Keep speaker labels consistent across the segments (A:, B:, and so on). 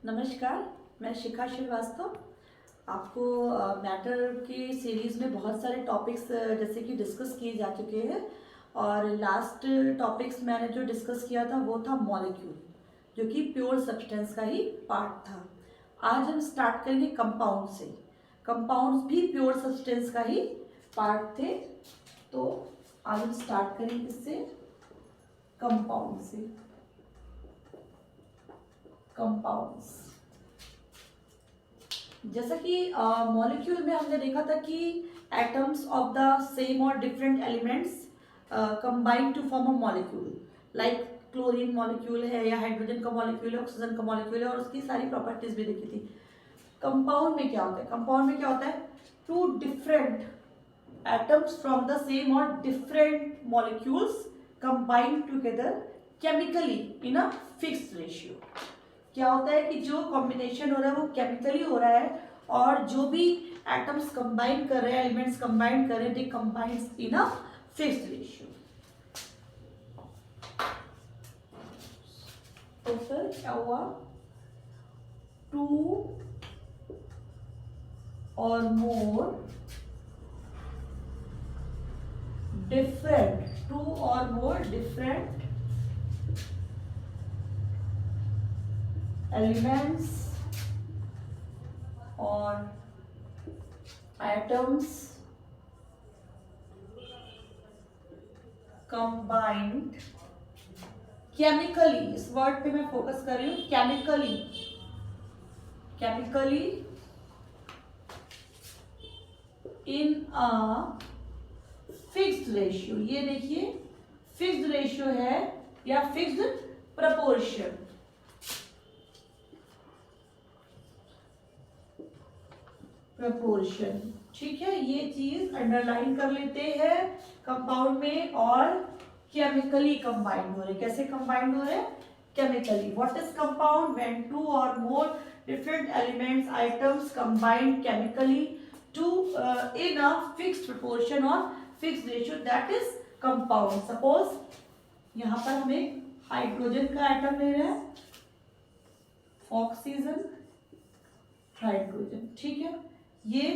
A: नमस्कार, मैं शिखा श्रीवास्तव। आपको मैटर की सीरीज़ में बहुत सारे टॉपिक्स जैसे कि डिस्कस किए जा चुके हैं और लास्ट टॉपिक्स मैंने जो डिस्कस किया था वो था मॉलिक्यूल, जो कि प्योर सब्सटेंस का ही पार्ट था। आज हम स्टार्ट करेंगे कंपाउंड से। कंपाउंड्स भी प्योर सब्सटेंस का ही पार्ट थे, तो आज हम स्टार्ट करेंगे इससे कंपाउंड से। कंपाउंड्स, जैसा कि मॉलिक्यूल में हमने देखा था कि एटम्स ऑफ द सेम और different elements combine to form a molecule. Like chlorine molecule है या हाइड्रोजन का मॉलिक्यूल है, ऑक्सीजन का मॉलिक्यूल है, और उसकी सारी प्रॉपर्टीज भी देखी थी। कंपाउंड में क्या होता है? कंपाउंड में क्या होता है? Two different atoms from the same और different molecules combine together chemically in a fixed ratio. क्या होता है कि जो कॉम्बिनेशन हो रहा है वो केमिकली हो रहा है, और जो भी एटम्स कंबाइन कर रहे हैं, एलिमेंट्स कंबाइन कर रहे हैं, they combine in a fixed ratio. तो फिर क्या हुआ? टू और more different elements or atoms combined chemically, इस वर्ड पे मैं फोकस कर रही हूँ, chemically in a fixed ratio. ये देखिए फिक्स्ड रेशियो है या फिक्स्ड प्रपोर्शन। ठीक है, ये चीज अंडरलाइन कर लेते हैं। कंपाउंड में और केमिकली कंबाइंड हो रहे। कैसे कंबाइंड हो रहे? Chemically. What is compound? When two और more different elements items combined chemically to in a fixed proportion और fixed ratio, that is compound. Suppose यहां पर हम एक हाइड्रोजन का आइटम ले रहे हैं, ऑक्सीजन, हाइड्रोजन, ठीक है, ये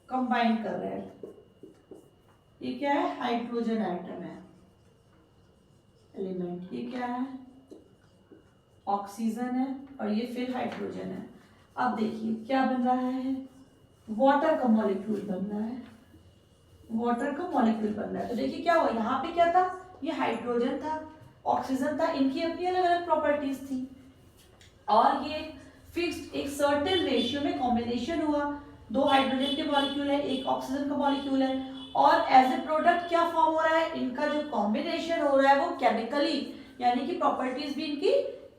A: कंबाइन कर रहे हैं। ये क्या है? हाइड्रोजन आइटम है, एलिमेंट। ये क्या है? ऑक्सीजन है, और ये फिर हाइड्रोजन है। अब देखिए क्या बन रहा है? वाटर का मॉलिक्यूल बन रहा है, तो देखिए क्या हुआ? यहाँ पे क्या था? ये हाइड्रोजन था, ऑक्सीजन था, इनकी अपनी अलग अलग प्रॉपर्टीज थी, और ये फिक्स्ड एक सर्टेन रेशियो में कॉम्बिनेशन हुआ। दो हाइड्रोजन के मॉलिक्यूल है, एक ऑक्सीजन का मॉलिक्यूल है, और एज ए प्रोडक्ट क्या फॉर्म हो रहा है? इनका जो कॉम्बिनेशन हो रहा है वो केमिकली, यानी कि प्रॉपर्टीज भी इनकी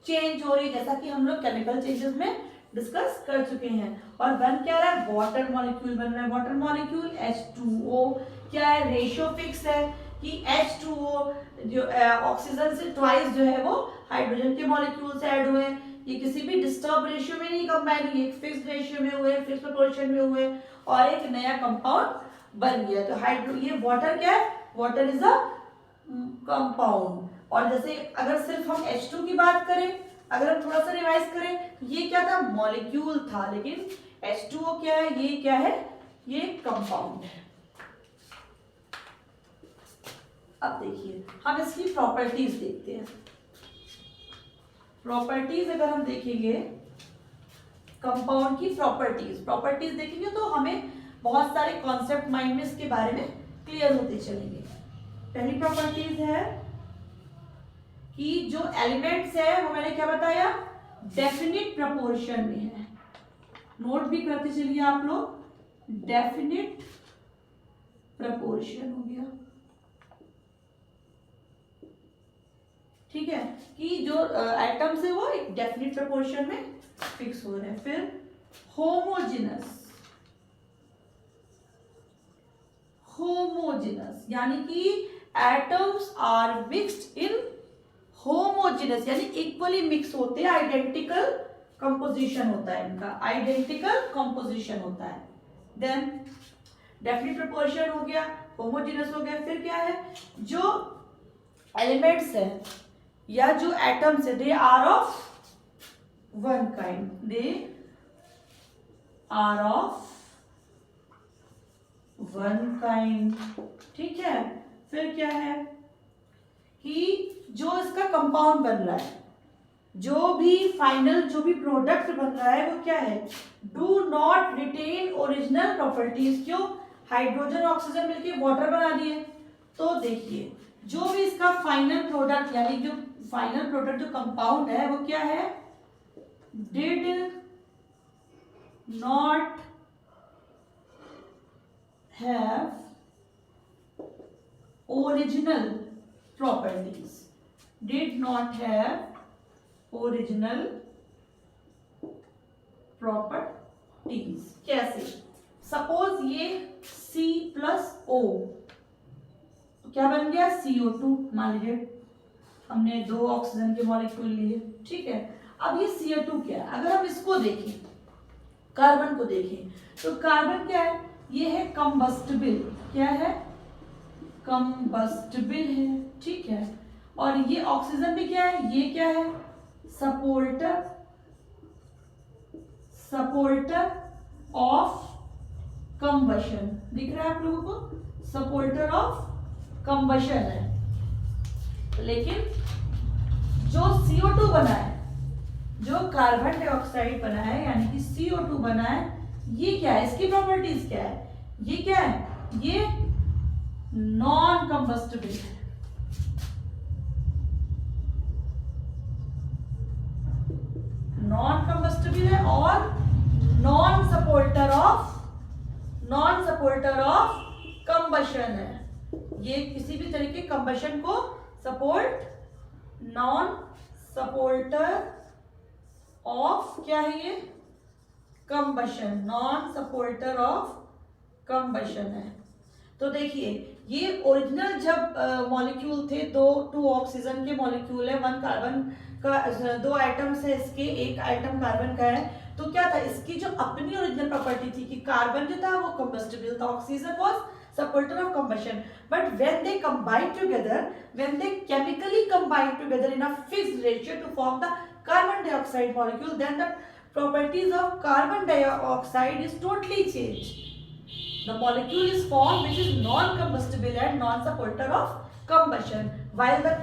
A: चेंज हो रही है, जैसा कि हम लोग केमिकल चेंजेस में डिस्कस कर चुके हैं। और बन क्या रहा है? वाटर मॉलिक्यूल बन रहा है। वाटर मॉलिक्यूल H2O, क्या है? रेशियो फिक्स है कि H2O जो ऑक्सीजन से ट्वाइस जो है वो हाइड्रोजन के मॉलिक्यूल से ऐड हुए। ये किसी भी डिस्टर्ब रेशियो में नहीं कंबाइन हुए, एक फिक्स्ड रेशियो में हुए, फिक्स्ड प्रोपोर्शन में हुए, और एक नया कंपाउंड बन गया। तो हाइड्रो, ये वाटर क्या है? Water is a compound. और जैसे अगर सिर्फ हम H2 की बात करें, अगर हम थोड़ा सा रिवाइज करें, ये क्या था? मॉलिक्यूल था, लेकिन H2O क्या है? ये क्या है? ये कंपाउंड है। अब देखिए हम इसकी प्रॉपर्टीज देखते हैं। प्रॉपर्टीज अगर हम देखेंगे, कंपाउंड की प्रॉपर्टीज देखेंगे तो हमें बहुत सारे कॉन्सेप्ट माइंड में इसके बारे में क्लियर होते चलेंगे। पहली प्रॉपर्टीज है कि जो एलिमेंट्स है वो मैंने क्या बताया? डेफिनिट प्रपोर्शन में है। नोट भी करते चलिए आप लोग, डेफिनिट प्रपोर्शन हो गया, ठीक है, कि जो एटम्स है वो एक डेफिनिट प्रपोर्शन में फिक्स हो रहे हैं। फिर होमोजेनस, यानी कि atoms are mixed in homogenous, यानी इक्वली मिक्स होते हैं, आइडेंटिकल कंपोजिशन होता है इनका, देन डेफिनिट प्रोपोर्शन हो गया, होमोजेनस हो गया। फिर क्या है? जो एलिमेंट्स है या जो एटम्स है, they are of one kind, they are of one kind. ठीक है, फिर क्या है कि जो इसका कंपाउंड बन रहा है, जो भी फाइनल जो भी प्रोडक्ट बन रहा है वो क्या है, do not retain original properties. क्यों, हाइड्रोजन ऑक्सीजन मिलके वाटर बना दिए। तो देखिए जो भी इसका फाइनल प्रोडक्ट यानी जो फाइनल प्रोडक्ट जो कंपाउंड है वो क्या है, did not have original properties, did not have original properties. कैसे, सपोज ये C प्लस O क्या बन गया, CO2 मान लीजिए, हमने 2 ऑक्सीजन के मॉलिक्यूल लिए। ठीक है, अब ये CO2 क्या है, अगर हम इसको देखें, कार्बन को देखें, तो कार्बन क्या है, ये है कंबस्टिबल। क्या है, कंबस्टिबल है। ठीक है, और ये ऑक्सीजन भी क्या है, ये क्या है, सपोर्टर, सपोर्टर ऑफ कंबशन। दिख रहा है आप लोगों को, सपोर्टर ऑफ कंबशन है। लेकिन जो CO2 बना है, जो कार्बन डाइऑक्साइड बना है यानी कि CO2 बना है, ये क्या है, इसकी प्रॉपर्टीज क्या है, ये क्या है, ये नॉन कंबस्टिबल है। नॉन कंबस्टिबल है और नॉन सपोर्टर ऑफ कंबशन है। ये किसी भी तरीके कंबशन को सपोर्ट, नॉन सपोर्टर ऑफ क्या है ये, combustion, non supporter of combustion है। तो देखिए ये ओरिजिनल जब मॉलिक्यूल थे, दो ऑक्सीजन के मॉलिक्यूल है, 1 कार्बन का, 2 आइटम्स है इसके, 1 आइटम कार्बन का है। तो क्या था, इसकी जो अपनी ओरिजिनल प्रॉपर्टी थी कि कार्बन जो था वो कंबस्टिबल था, oxygen was supporter of combustion, but when they combine together, when they chemically combine together in a fixed ratio to form the carbon dioxide molecule, then the properties of carbon dioxide is totally changed. The molecule is formed which is non-combustible and non-supporter of combustion, while the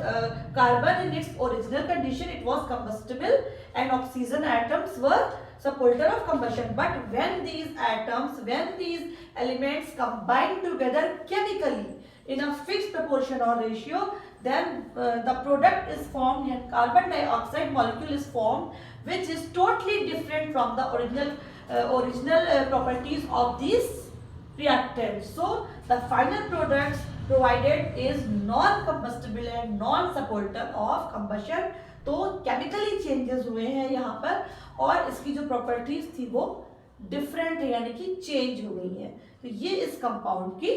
A: carbon in its original condition it was combustible and oxygen atoms were supporter of combustion. But when these atoms, when these elements combine together chemically in a fixed proportion or ratio, then the product is formed and carbon dioxide molecule is formed which is totally different from the original properties of these reactants. So the final products provided is non-combustible and non-supporter of combustion. तो chemically changes हुए हैं यहाँ पर और इसकी जो properties थी वो डिफरेंट है यानी कि चेंज हो गई है। तो ये इस कंपाउंड की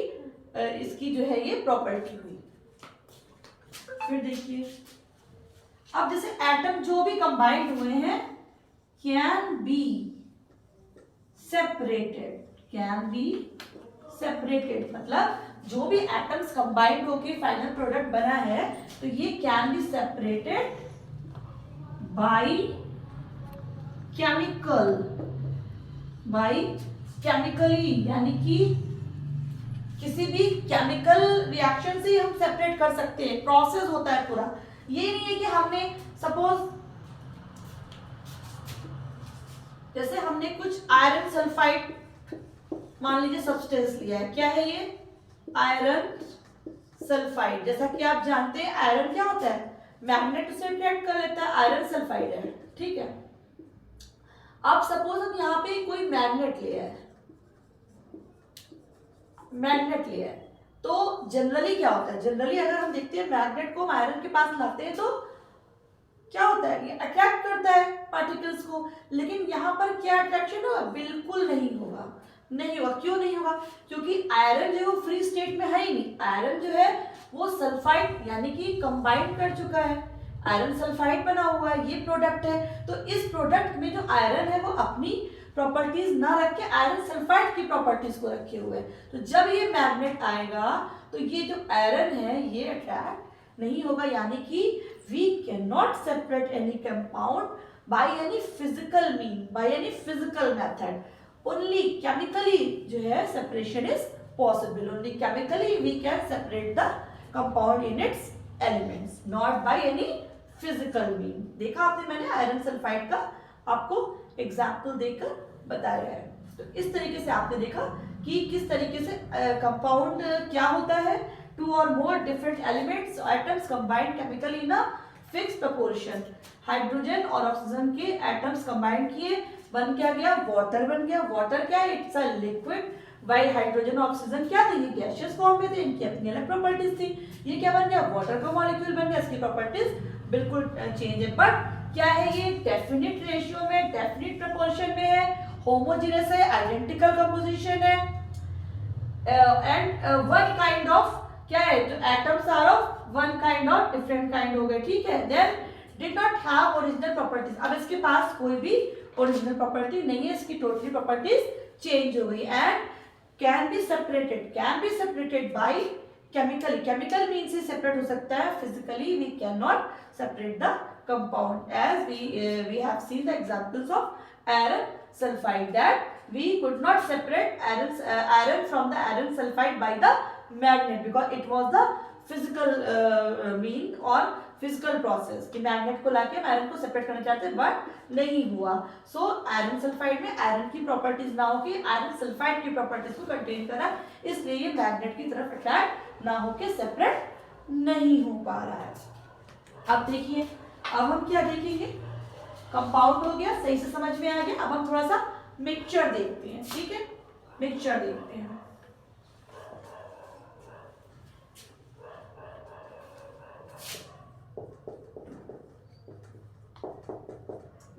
A: इसकी जो है ये प्रॉपर्टी हुई। फिर देखिए अब जैसे एटम जो भी कंबाइंड हुए हैं can be separated, can be separated मतलब जो भी एटम्स कंबाइंड होके फाइनल प्रोडक्ट बना है तो ये can be separated by chemical, by chemically यानी कि किसी भी केमिकल रिएक्शन से हम सेपरेट कर सकते हैं, प्रोसेस होता है पूरा। ये नहीं है कि हमने सपोज जैसे हमने कुछ आयरन सल्फाइड मान लीजिए सब्सटेंस लिया है, क्या है ये आयरन सल्फाइड। जैसा कि आप जानते हैं आयरन क्या होता है, मैग्नेट से अट्रैक्ट कर लेता है, आयरन सल्फाइड है, ठीक है। अब सपोज हम यहाँ पे कोई मैग्नेट लिया है, मैग्नेट लिया है तो जनरली क्या होता है, जनरली अगर हम देखते हैं मैग्नेट को हम आयरन के पास लाते हैं तो क्या होता है, ये अट्रैक्ट करता है पार्टिकल्स को। लेकिन यहाँ पर क्या अट्रैक्शन होगा, बिल्कुल नहीं होगा, नहीं होगा। क्यों नहीं होगा, क्योंकि आयरन जो है वो फ्री स्टेट में है ही नहीं। आयरन जो है वो सल्फाइड यानी कि कंबाइन कर चुका है, आयरन सल्फाइड बना हुआ है, ये प्रोडक्ट है। तो इस प्रोडक्ट में जो आयरन है वो अपनी प्रॉपर्टीज ना रख के आयरन सल्फाइड की प्रॉपर्टीज को रखे हुए है। तो जब ये मैग्नेट आएगा तो ये जो आयरन है ये अट्रैक्ट नहीं होगा, यानी कि we can not separate any compound by any physical mean, by any physical method, only chemically जो है separation is possible, only chemically we can separate the compound in its elements, not by any physical mean. देखा आपने, मैंने iron sulphide का आपको example देकर बताया है। तो इस तरीके से आपने देखा कि किस तरीके से कंपाउंड क्या होता है, टू और more different elements atoms combined chemically in a fix proportion, hydrogen और ऑक्सीजन के एटम्स कंबाइन किए, बन क्या गया, वाटर बन गया। वाटर क्या है, it's a liquid, while hydrogen और ऑक्सीजन क्या थे, ये गैसियस फॉर्म में थे, इनकी अपनी अलग प्रॉपर्टीज थी। ये क्या बन गया, वाटर का मॉलिक्यूल बन गया, इसकी प्रॉपर्टीज बिल्कुल चेंज है। बट क्या है, ये डेफिनिट रेशियो में, डेफिनिट प्रोपोर्शन में है, होमोजेनस है, आइडेंटिकल कंपोजिशन है, एंड वन काइंड ऑफ क्या है, जो atoms are of one kind of different kind हो गए, ठीक है। Then did not have original properties, अब इसके पास कोई भी ओरिजिनल प्रॉपर्टी नहीं है, इसकी टोटली प्रॉपर्टीज चेंज हो गई। And can be separated by chemically, chemical mean से सेपरेट हो सकता है, physically we can not separate the compound, as we have seen the examples of iron sulphide, that we could not separate iron from the iron sulfide by the magnet because it was the physical mean or physical process कि magnet को लाके हम iron को separate करना चाहते हैं, but नहीं हुआ। सो आयरन सल्फाइड में आयरन की प्रॉपर्टीज ना होके आयरन सल्फाइड की प्रॉपर्टीज को कंटेन करा, इसलिए ये मैग्नेट की तरफ अट्रैक्ट ना होके सेपरेट नहीं हो पा रहा है। अब देखिए, अब हम क्या देखेंगे, कंपाउंड हो गया, सही से समझ में आ गया। अब हम थोड़ा सा मिक्सचर देखते हैं, ठीक है, मिक्सचर देखते हैं।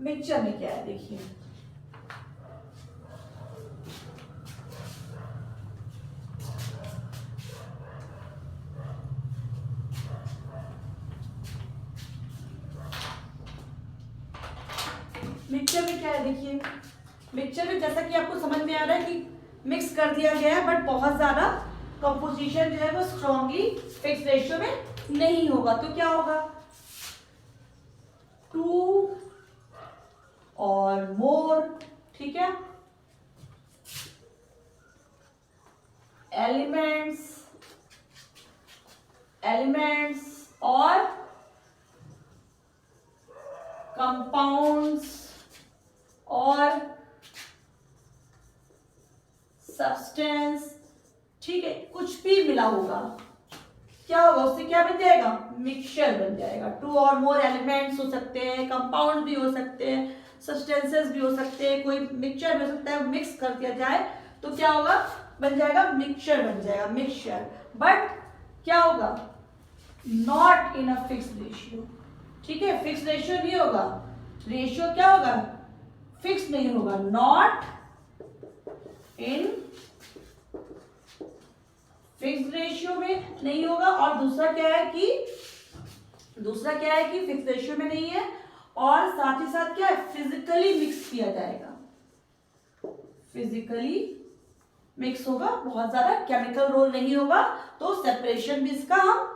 A: मिक्सचर में क्या है देखिए, मिक्सचर में क्या है देखिए, मिक्सचर में जैसा कि आपको समझ में आ रहा है कि मिक्स कर दिया गया है, बट बहुत ज्यादा कंपोजिशन जो है वो स्ट्रॉन्गली फिक्स रेशियो में नहीं होगा। तो क्या होगा, टू और मोर, ठीक है, एलिमेंट्स और कंपाउंड्स और सब्सटेंस, ठीक है, कुछ भी मिला होगा, क्या होगा, उससे क्या बन जाएगा, मिक्सचर बन जाएगा। टू और मोर एलिमेंट्स हो सकते हैं, कंपाउंड भी हो सकते हैं, सब्सटेंसेस भी हो सकते हैं, कोई मिक्सचर भी हो सकता है, मिक्स कर दिया जाए तो क्या होगा, बन जाएगा मिक्सचर, बन जाएगा मिक्सचर। बट क्या होगा, not in a fix ratio, ठीक है, फिक्स रेशियो नहीं होगा, रेशियो क्या होगा, फिक्स नहीं होगा, नॉट इन फिक्स रेशियो में नहीं होगा। और दूसरा क्या है कि फिक्स रेशियो में नहीं है, और साथ ही साथ क्या है, फिजिकली मिक्स किया जाएगा, फिजिकली मिक्स होगा, बहुत ज्यादा केमिकल रोल नहीं होगा। तो सेपरेशन भी इसका हम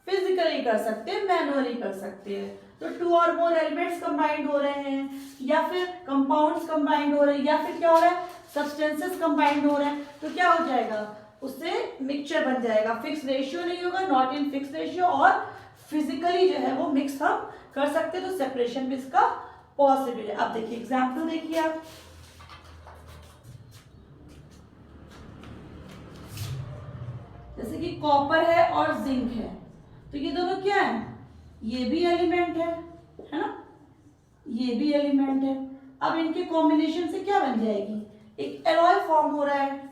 A: फिजिकली कर सकते हैं, मैनुअली कर सकते हैं। तो टू और मोर एलिमेंट्स कंबाइंड हो रहे हैं, या फिर कंपाउंड्स कंबाइंड हो रहे हैं, या फिर क्या हो रहा है, सब्सटेंसेस कंबाइंड हो रहे हैं, तो क्या हो जाएगा, उससे मिक्सचर बन जाएगा। फिक्स रेशियो नहीं होगा, नॉट इन फिक्स रेशियो, और फिजिकली जो है वो मिक्स हम कर सकते हैं, तो सेपरेशन भी इसका पॉसिबल है। अब देखिए एग्जाम्पल देखिए आप, जैसे कि कॉपर है और जिंक है, तो ये दोनों क्या है, ये भी एलिमेंट है ना, ये भी एलिमेंट है। अब इनके कॉम्बिनेशन से क्या बन जाएगी, एक एलॉय फॉर्म हो रहा है,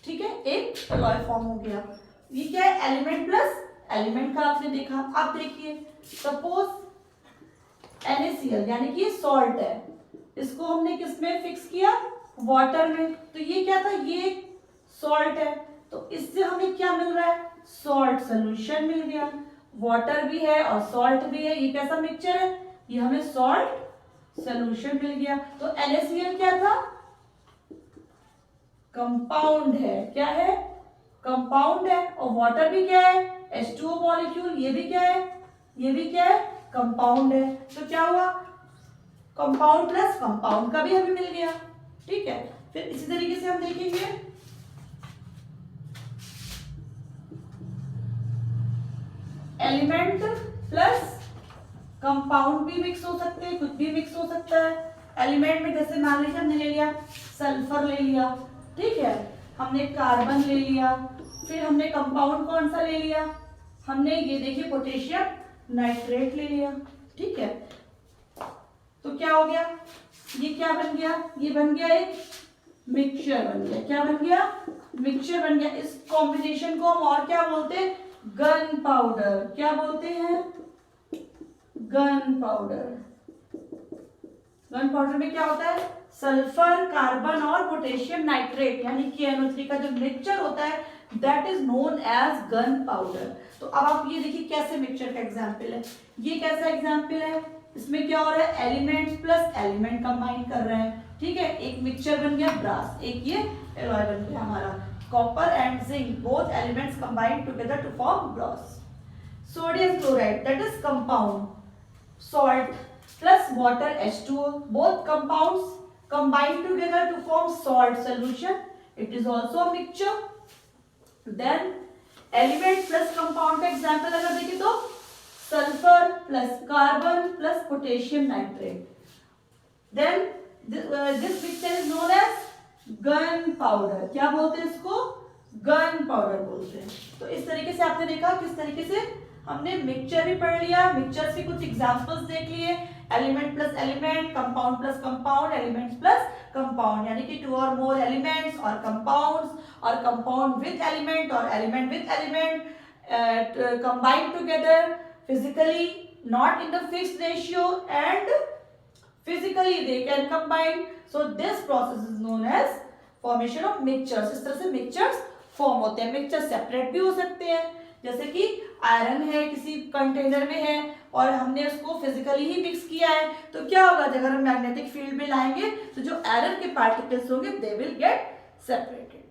A: ठीक है, एक एलॉय फॉर्म हो गया। ये क्या है, एलिमेंट प्लस एलिमेंट का आपने देखा। अब देखिए सपोज NaCl यानी कि ये सॉल्ट है, इसको हमने किसमें फिक्स किया, वाटर में, तो ये क्या था, ये सॉल्ट है, तो इससे हमें क्या मिल रहा है, सॉल्ट सोल्यूशन मिल गया। वाटर भी है और सॉल्ट भी है, ये कैसा मिक्सचर है, ये हमें सॉल्ट सोल्यूशन मिल गया। तो NaCl क्या था, कंपाउंड है, क्या है, कंपाउंड है, और वाटर भी क्या है, H2O मॉलिक्यूल, ये भी क्या है, ये भी क्या है, कंपाउंड है, तो क्या हुआ, कंपाउंड प्लस कंपाउंड का भी हमें मिल गया। ठीक है, फिर इसी तरीके से हम देखेंगे एलिमेंट प्लस कंपाउंड भी मिक्स हो सकते हैं, कुछ भी मिक्स हो सकता है। एलिमेंट में जैसे मान लीजिए हमने ले लिया सल्फर ले लिया, ठीक है, हमने कार्बन ले लिया, फिर हमने कंपाउंड कौन सा ले लिया, हमने ये देखिए पोटेशियम नाइट्रेट ले लिया। ठीक है, तो क्या हो गया, ये क्या बन गया, ये बन गया एक मिक्सचर बन गया। क्या बन गया, मिक्सचर बन गया। इस कॉम्बिनेशन को हम और क्या बोलते हैं, गन पाउडर। क्या बोलते हैं, गन पाउडर। गन पाउडर में क्या होता है, सल्फर, कार्बन और पोटेशियम नाइट्रेट यानी कि NO3 का जो मिक्सचर होता है that is known as gunpowder. तो अब आप ये देखिए कैसे मिक्सचर का एग्जांपल है, ये कैसा एग्जांपल है, इसमें क्या हो रहा है, एलिमेंट प्लस एलिमेंट कंबाइन कर रहे हैं। ठीक है, एक मिक्सचर बन गया ब्रास, एक ये एलॉय बन गया हमारा copper and zinc, both elements combine together to form brass. Sodium chloride that is compound, salt plus water H2O, both compounds combine together to form salt solution. It is also a mixture. Then element plus compound का example अगर देखें तो sulfur plus carbon plus potassium nitrate. Then this mixture is known as gunpowder. क्या बोलते हैं इसको, gunpowder बोलते हैं। तो इस तरीके से आपने देखा किस तरीके से हमने मिक्सचर भी पढ़ लिया, मिक्सचर से कुछ एग्जांपल्स देख लिए, element plus element, compound plus compound, elements plus compound यानी कि 2 और मोर एलिमेंट्स और कंपाउंड्स, और कंपाउंड विद एलिमेंट और element with element combine together physically, not in the fixed ratio and physically they can combine. So this process is known as formation of mixtures. इस तरह से mixtures form होते हैं। Mixture separate भी हो सकते हैं, जैसे कि आयरन है किसी कंटेनर में है और हमने उसको फिजिकली ही मिक्स किया है, तो क्या होगा, अगर हम मैग्नेटिक फील्ड में लाएंगे तो जो आयरन के पार्टिकल्स होंगे दे विल गेट सेपरेटेड।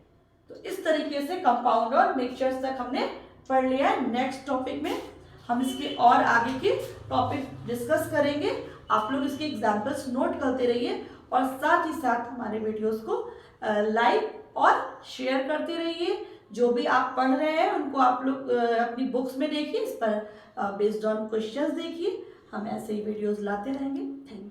A: तो इस तरीके से कंपाउंड और मिक्सचर्स तक हमने पढ़ लिया है। नेक्स्ट टॉपिक में हम इसके और आगे के टॉपिक डिस्कस करेंगे। आप लोग इसके एग्जाम्पल्स नोट करते रहिए और साथ ही साथ हमारे वीडियोस को लाइक और शेयर करते रहिए। जो भी आप पढ़ रहे हैं उनको आप लोग अपनी बुक्स में देखिए, इस पर बेस्ड ऑन क्वेश्चंस देखिए। हम ऐसे ही वीडियोस लाते रहेंगे। Thank you.